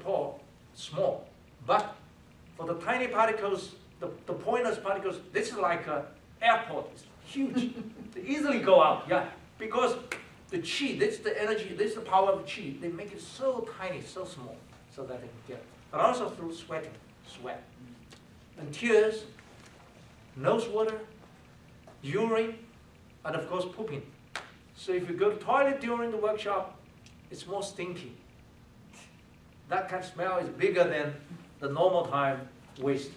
pore, small. But for the tiny particles, the pointless particles, this is like an airport. It's huge. They easily go out, yeah. Because the chi, this is the energy, this is the power of chi. They make it so tiny, so small, so that they can get it. But also through sweating, sweat. And tears, nose water, urine, and of course pooping. So if you go to the toilet during the workshop, it's more stinky. That kind of smell is bigger than the normal time waste.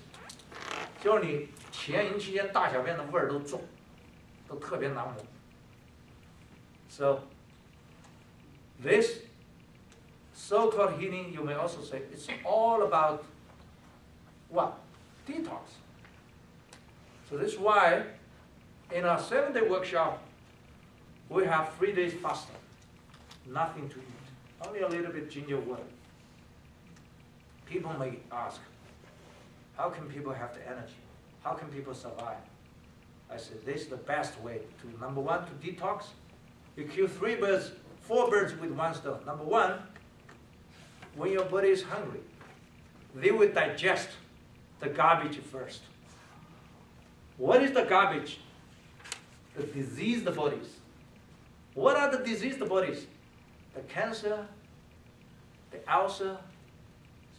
就是你前营期间大小便的味儿都重，都特别难闻。So this so-called healing, you may also say, it's all about what? Detox. So this is why in our 7-day workshop, we have 3 days fasting, nothing to eat, only a little bit ginger water. People may ask, how can people have the energy? How can people survive? I said, this is the best way to, number one, to detox. You kill 4 birds with 1 stone. Number one, when your body is hungry, they will digest the garbage first. What is the garbage? The diseased bodies. What are the diseased bodies? The cancer, the ulcer,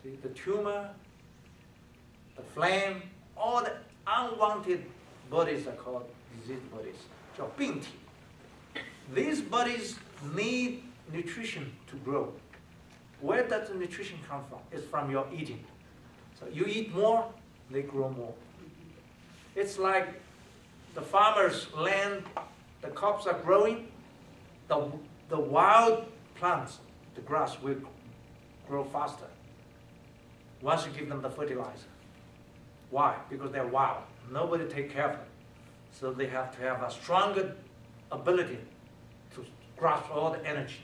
see, the tumor, the flame, all the unwanted bodies are called diseased bodies. 叫病体. These bodies need nutrition to grow. Where does the nutrition come from? It's from your eating. So you eat more, they grow more. It's like the farmer's land, the crops are growing, the wild plants, the grass will grow faster once you give them the fertilizer. Why? Because they're wild. Nobody take care of them. So they have to have a stronger ability to grasp all the energy.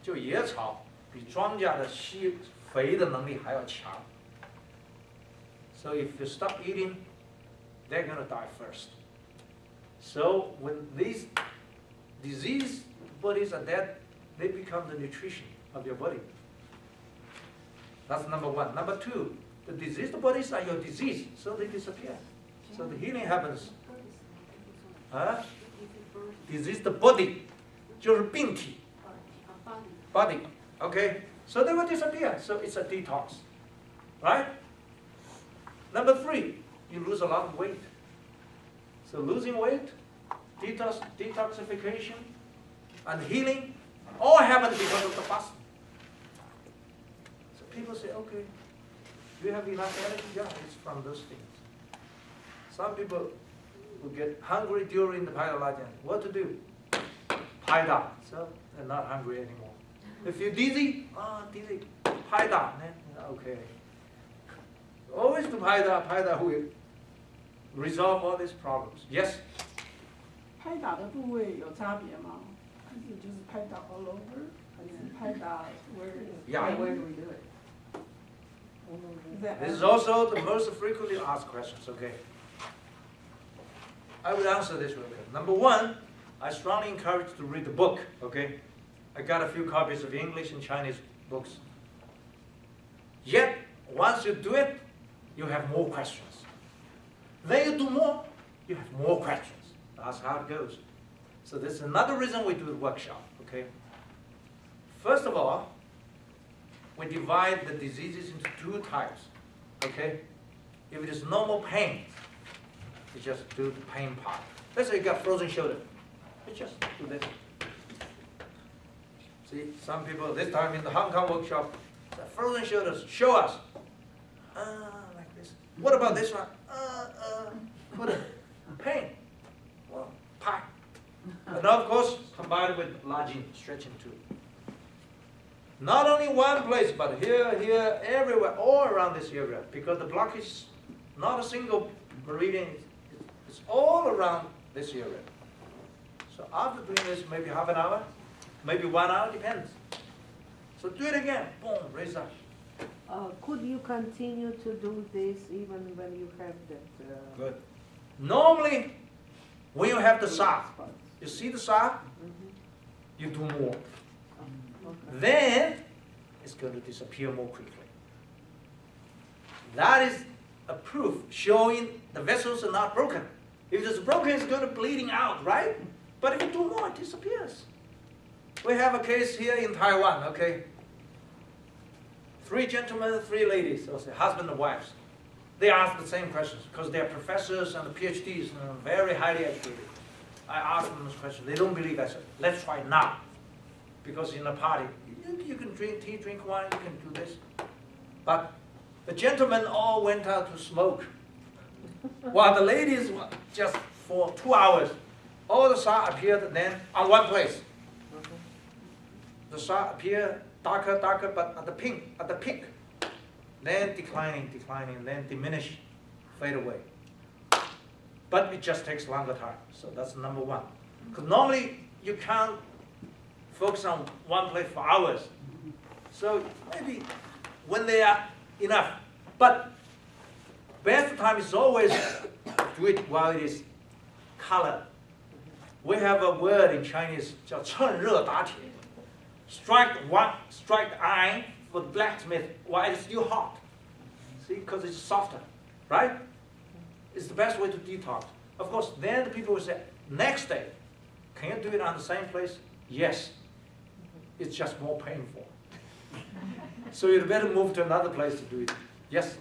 就野草比庄稼的吸肥的能力还要强。So if you stop eating, they're going to die first. So when these diseased bodies are dead, they become the nutrition of your body. That's number one. Number two, the diseased bodies are your disease, so they disappear. So the healing happens. Diseased body, 就是病体 body. Okay, so they will disappear. So it's a detox, right? Number three, you lose a lot of weight. So losing weight, detoxification, and healing all happen because of the fasting. So people say, okay, do you have enough energy? Yeah, it's from those things. Some people will get hungry during the PaidaLajin. What to do? Paida. So they're not hungry anymore. If you're dizzy, dizzy. Paida. Okay. Always do Paida. Paida will resolve all these problems. Yes? 拍打的部位有差别吗？还是就是拍打 all over， 还是拍打 Yeah. where do we do it? This is also the most frequently asked questions, okay? I would answer this real quick. Number one, I strongly encourage you to read the book, okay? I got a few copies of English and Chinese books. Yet, once you do it, you have more questions. Then you do more, you have more questions. That's how it goes. So this is another reason we do the workshop, okay? First of all, we divide the diseases into 2 types, okay? If it is normal pain, you just do the pain part. Let's say you got frozen shoulder. You just do this. See, some people, this time in the Hong Kong workshop, the frozen shoulders, show us. Like this. What about this one? What a pain. Well, pain. And of course, combined with Lajin, stretching too. Not only one place, but here, here, everywhere, all around this area, because the block is not a single meridian, it's all around this area. So after doing this, maybe half an hour, maybe 1 hour, depends. So do it again, boom, raise up. Could you continue to do this even when you have that? Good. Normally, when you have the sa, you see the sa, you do more. Then it's going to disappear more quickly. That is a proof showing the vessels are not broken. If it's broken, it's going to bleeding out, right? But if you do more, it disappears. We have a case here in Taiwan, okay? 3 gentlemen, 3 ladies, so say husband and wives. They ask the same questions because they're professors and PhDs and very highly educated. I ask them this question. They don't believe. I said, let's try it now. Because in a party, you can drink tea, drink wine, you can do this. But the gentlemen all went out to smoke. While the ladies, just for 2 hours, all the star appeared then on one place. The star appeared darker, darker, but at the peak. Then declining, then diminish, fade away. But it just takes longer time. So that's number one. Because normally you can't focus on one place for hours. So maybe when they are enough. But best time is always do it while it is color. We have a word in Chinese 叫趁热打铁. Strike the iron for the blacksmith while it's still hot. See, because it's softer, right? It's the best way to detox. Of course, then the people will say, next day, can you do it on the same place? Yes. It's just more painful. So you'd better move to another place to do it. Yes?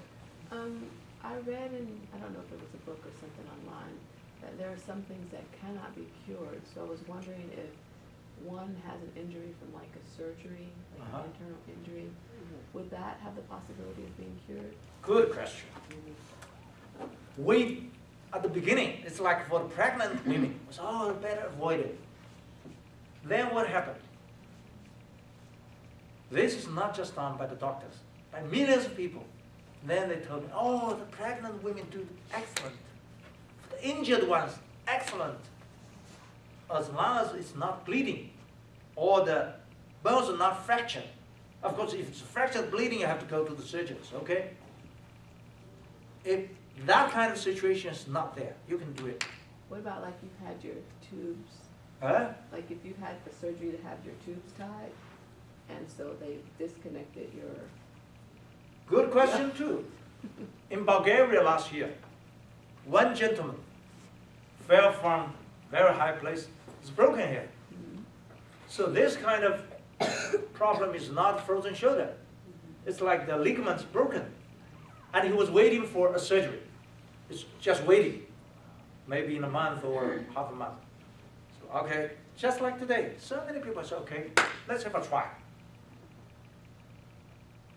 I read in, I don't know if it was a book or something online, that there are some things that cannot be cured. So I was wondering if one has an injury from like a surgery, like an internal injury, would that have the possibility of being cured? Good question. We, at the beginning, it's like for the pregnant women, it was, oh, better avoid it. Then what happened? This is not just done by the doctors, by millions of people. Then they told me, oh, the pregnant women do excellent. For the injured ones, excellent. As long as it's not bleeding or the bones are not fractured. Of course, if it's fractured bleeding, you have to go to the surgeons, okay? If that kind of situation is not there, you can do it. What about like you've had your tubes, Huh? like if you've had the surgery to have your tubes tied, and so they disconnected your... Good question too. In Bulgaria last year, one gentleman fell from very high place, it's broken here. So this kind of problem is not frozen shoulder. It's like the ligaments broken. And he was waiting for a surgery. It's just waiting, maybe in a month or half a month. So, okay, just like today, so many people say, okay, let's have a try.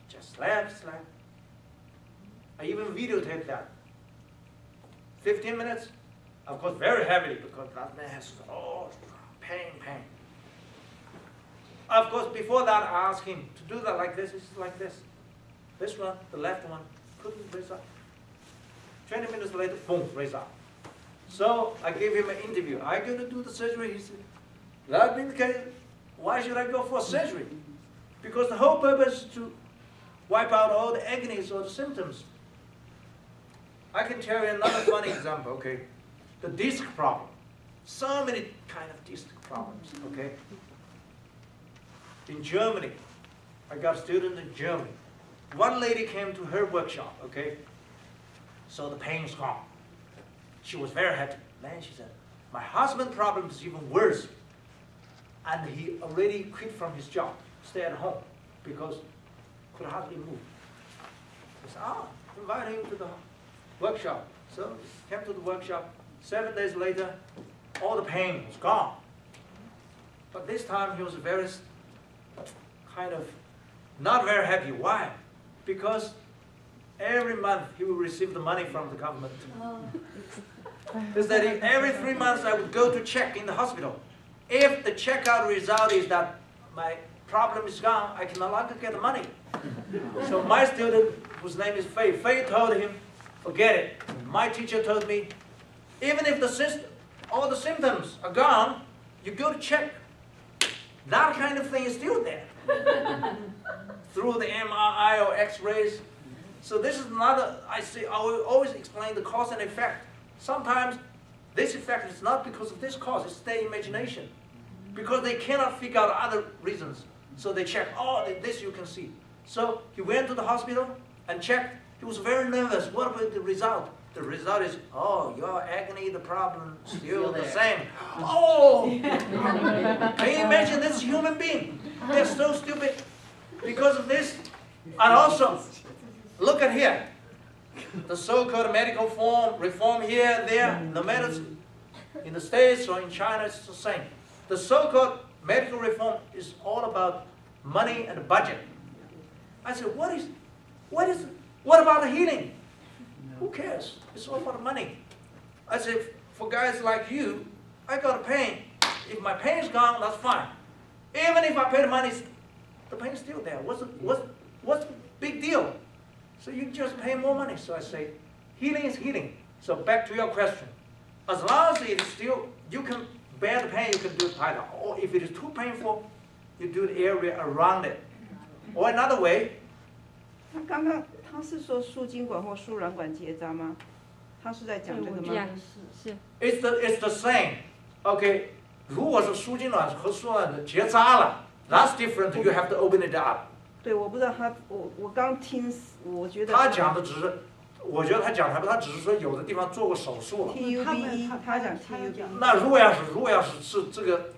Just slap. I even videotaped that. 15 minutes, of course, very heavily because that man has, oh, pain. Of course, before that, I asked him to do that like this, it's like this. This one, the left one, couldn't raise up. 20 minutes later, boom, raise up. So I gave him an interview. Are you going to do the surgery? He said, that being the case, why should I go for surgery? Because the whole purpose is to wipe out all the agonies or the symptoms. I can tell you another funny example, okay? The disc problem. So many kind of disc problems, okay? In Germany, I got a student in Germany. One lady came to her workshop, okay? So the pain is gone. She was very happy. Then she said, my husband's problem is even worse. And he already quit from his job, stay at home, because could hardly move. I said, invite him to the workshop. So he came to the workshop. 7 days later, all the pain was gone. But this time he was very kind of not very happy. Why? Because every month he will receive the money from the government. Is that every 3 months I would go to check in the hospital. If the checkout result is that my problem is gone, I can no longer get the money. So my student, whose name is Fei told him, forget it. My teacher told me, even if all the symptoms are gone, you go to check. That kind of thing is still there. Through the MRI or X-rays. So this is another, I will always explain the cause and effect. Sometimes this effect is not because of this cause, it's their imagination. Because they cannot figure out other reasons. So they check, oh, this you can see. So he went to the hospital and checked, He was very nervous. What about the result? The result is, oh, your agony, the problem, still the same. Oh! Can you imagine this human being? They're so stupid because of this. And also, look at here. The so-called medical reform here, there, no matter in the States or in China, it's the same. The so-called medical reform is all about money and budget. I said, what about the healing? Who cares? It's all about money. I said, for guys like you, I got pain. If my pain is gone, that's fine. Even if I pay the money, the pain is still there. What's the big deal? So you just pay more money. So I say, healing is healing. So back to your question. As long as it is still, you can bear the pain, you can do Paida. Or if it is too painful, you do the area around it. Or another way, 他是说输精管或输卵管结扎吗？他是在讲这个吗？ it's the same. Okay, 如果是输精卵和输卵的结扎了 that's different. You have to open it up. 对，我不知道我刚听，我觉得他讲的只是，我觉得他讲他只是说有的地方做过手术了。 TUBE，他讲 TUBE。那如果要是这个